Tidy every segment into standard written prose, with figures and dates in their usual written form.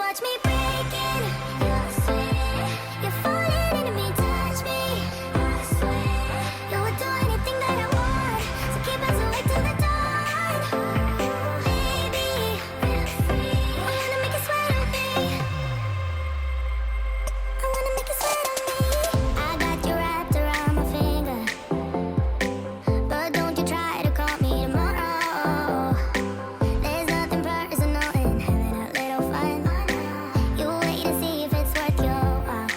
watch me breaking. I swear, you're falling into me, touch me. I swear, you would do anything that I want, so keep us awake till the dawn. Baby, feel free. I wanna make you sweat on me. I wanna make you sweat on me. I got you wrapped around my finger, but don't you try to call me tomorrow. There's nothing personal in having a little fun. You wait to see if it's worth your while.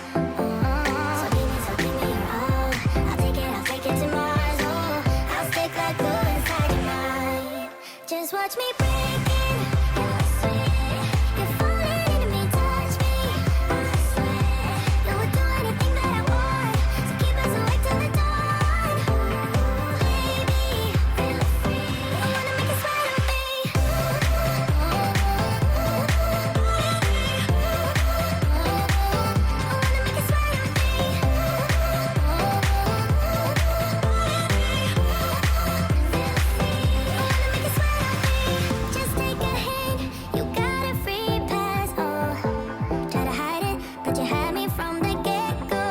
So give me your all. I'll take it to Mars. Oh, I'll stick like glue inside your mind. Just watch me breaking. I swear, you're falling into me, touch me. I swear, you would do anything that I want, so keep us awake till the dawn. Baby, feel free. I wanna make you sweat on me. I wanna make you sweat on me. Just take a hint, you got a free pass. Oh, try to hide it, but you had me from the get-go.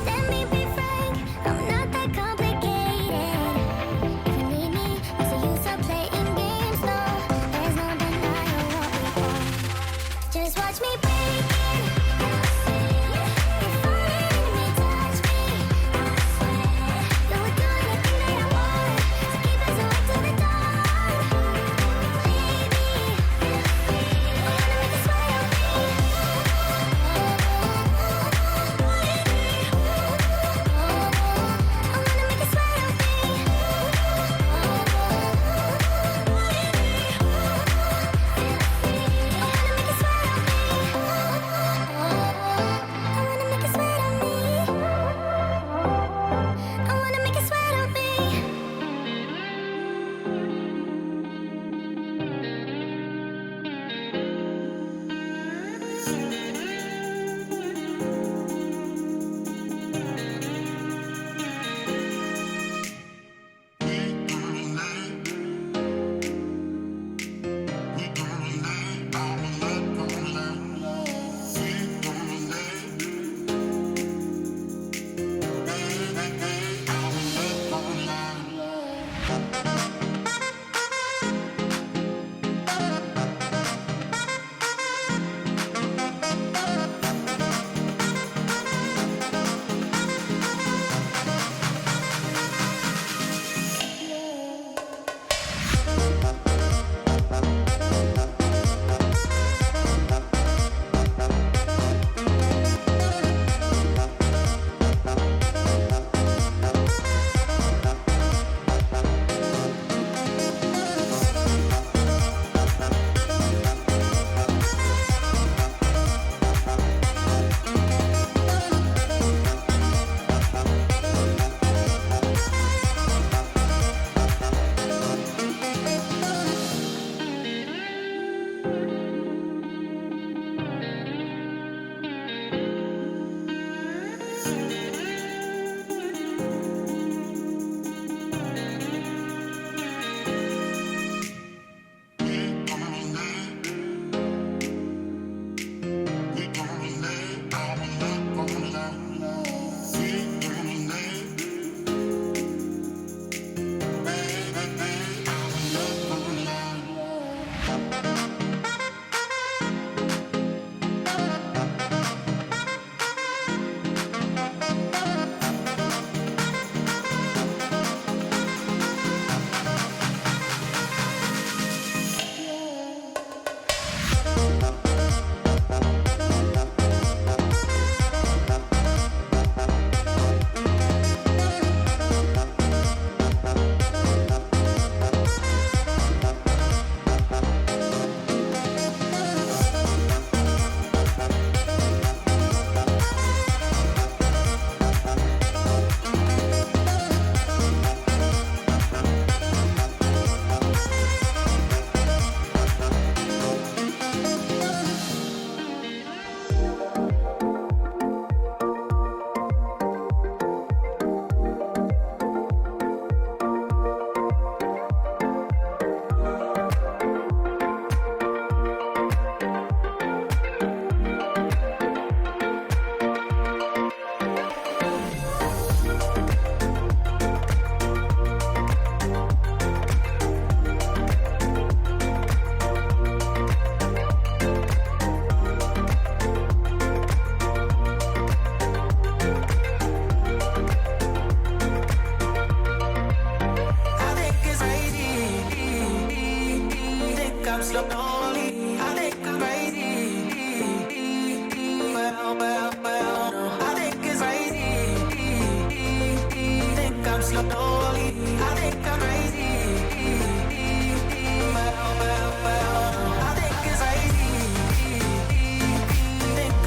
Let me be frank, I'm not that complicated. If you need me, what's the use of playing games? No, there's no denying what we want. Just watch me break it. I swear, you're falling into me, touch me. I swear, you would do anything that I want, so keep us awake till the dawn. Baby, feel free. I wanna make you sweat on me. I wanna make you sweat on me. Feel free. I wanna make you sweat on me.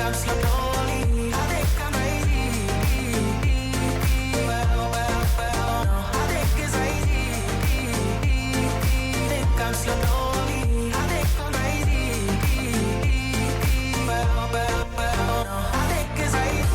I'm slowly. I think I'm crazy. Well, no, I think it's crazy. Think I'm slowly. I think I'm crazy. Well, no, I think it's crazy.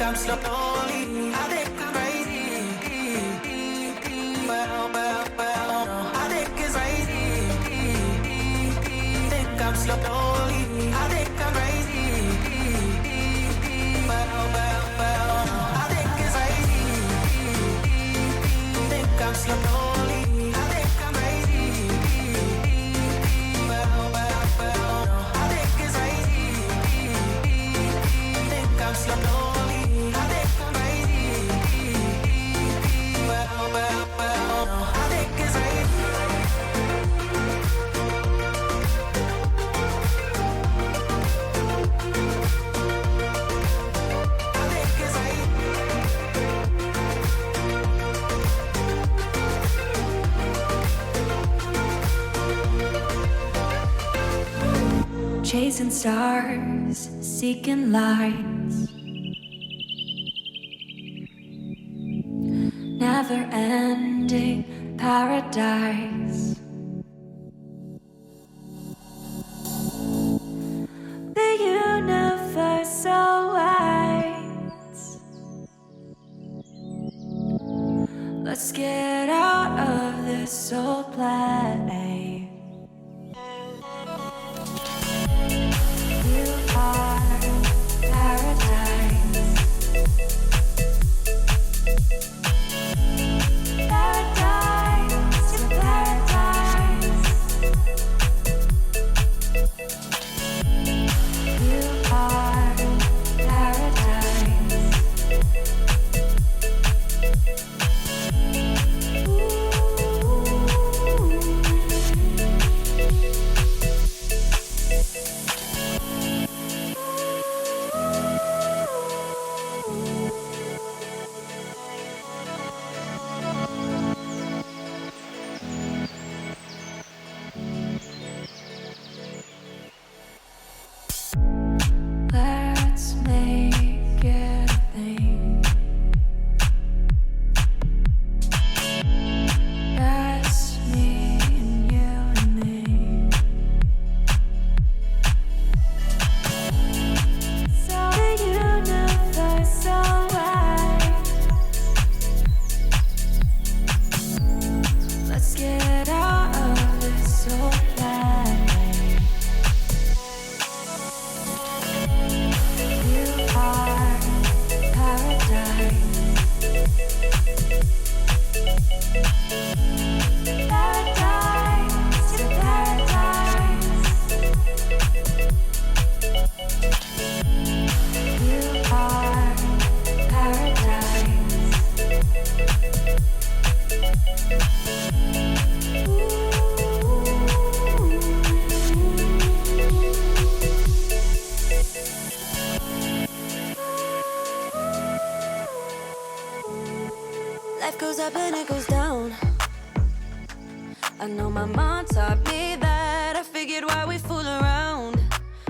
I'm slowly, I think I'm crazy. Well, no, I think it's crazy. Think I'm slowly, I think I'm crazy. Well, no, I think it's crazy. Think I'm slowly, I think I'm crazy. Well, no, I think it's crazy. Think I'm slowly. Chasing stars, seeking lights, never-ending paradise. The universe so wide. Let's get out of this soul play. You are paradise. Paradise to paradise. You are paradise. Let's make it a thing. Just me and you and me. So the universe so wide. Let's get out of this soul play. You are paradise. Paradise to paradise. You are paradise. Life goes up and it goes down. I know my mom taught me that. I figured why we fool around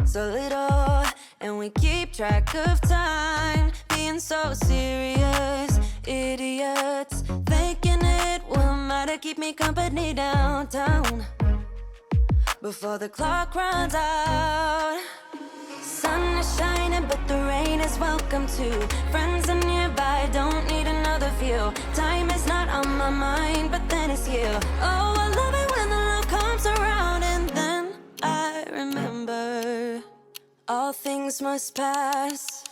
so little, and we keep track of time, being so serious. Idiots thinking it will matter, keep me company downtown before the clock runs out. Sun is shining but the rain welcome to. Friends are nearby, don't need another view. Time is not on my mind, but then it's you. Oh, I love it when the love comes around, and then I remember all things must pass.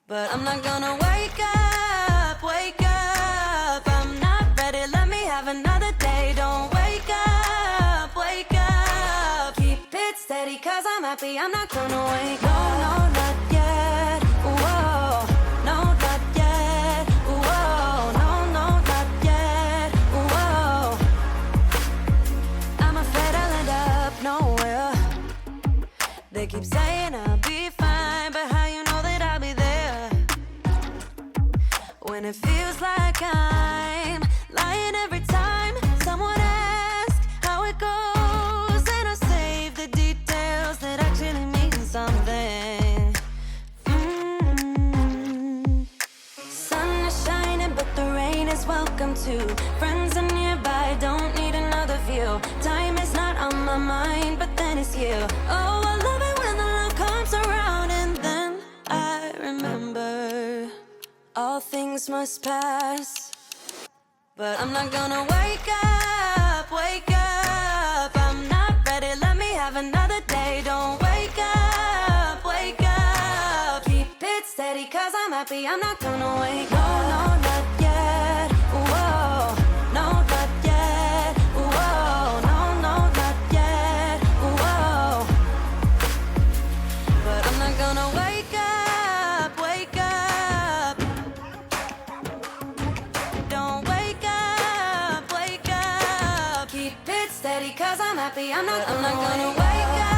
But I'm not gonna wake up, wake up. I'm not ready, let me have another day. Don't wake up, wake up. Keep it steady, cause I'm happy, I'm not gonna wake up. No, no, not yet, whoa. No, not yet, whoa. No, no, not yet, whoa. I'm afraid I'll end up nowhere. They keep saying I'll be fine, but how you know that I'll be there when it feels like I'm lying every time someone asks how it goes, and I save the details that actually mean something. Sun is shining, but the rain is welcome too. Friends are nearby, don't need another view. Time is not on my mind, but then it's you. Oh, I love it when the love comes around, and then I remember all things must pass. But I'm not gonna wake up, wake up. I'm not ready, let me have another day. Don't wake up, wake up. Keep it steady, cause I'm happy, I'm not gonna wake up. No, no, not yet, whoa. No, not yet, whoa. No, no, not yet, whoa. But I'm not gonna wake up, wake up. Don't wake up, wake up. Keep it steady, cause I'm happy, I'm not gonna wake up.